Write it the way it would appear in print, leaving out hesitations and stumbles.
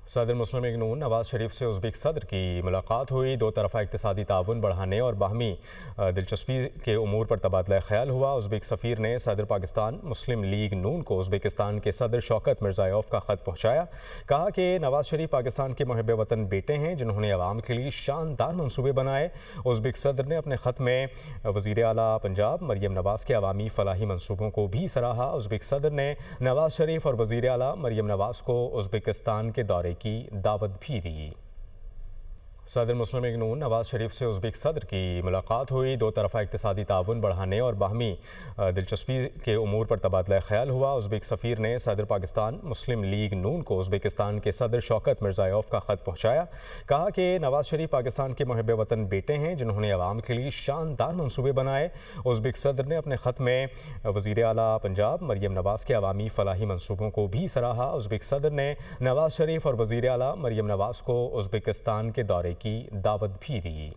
صدر مسلم لیگ نون نواز شریف سے ازبک صدر کی ملاقات ہوئی۔ دو طرفہ اقتصادی تعاون بڑھانے اور باہمی دلچسپی کے امور پر تبادلہ خیال ہوا۔ ازبک سفیر نے صدر پاکستان مسلم لیگ نون کو ازبکستان کے صدر شوکت مرزائیوف کا خط پہنچایا۔ کہا کہ نواز شریف پاکستان کے محب وطن بیٹے ہیں جنہوں نے عوام کے لیے شاندار منصوبے بنائے۔ ازبک صدر نے اپنے خط میں وزیر اعلیٰ پنجاب مریم نواز کے عوامی فلاحی منصوبوں کو بھی سراہا۔ ازبک صدر نے نواز شریف اور وزیر اعلیٰ مریم نواز کو ازبکستان کے دورے کی دعوت بھی دی۔ صدر مسلم لیگ نون نواز شریف سے ازبک صدر کی ملاقات ہوئی۔ دو طرفہ اقتصادی تعاون بڑھانے اور باہمی دلچسپی کے امور پر تبادلہ خیال ہوا۔ ازبک سفیر نے صدر پاکستان مسلم لیگ نون کو ازبکستان کے صدر شوکت مرزائیوف کا خط پہنچایا۔ کہا کہ نواز شریف پاکستان کے محب وطن بیٹے ہیں جنہوں نے عوام کے لیے شاندار منصوبے بنائے۔ ازبک صدر نے اپنے خط میں وزیر اعلیٰ پنجاب مریم نواز کے عوامی فلاحی منصوبوں کو بھی سراہا۔ ازبک صدر نے نواز شریف اور وزیر اعلیٰ مریم نواز کو ازبکستان کے دورے کی دعوت بھی دی۔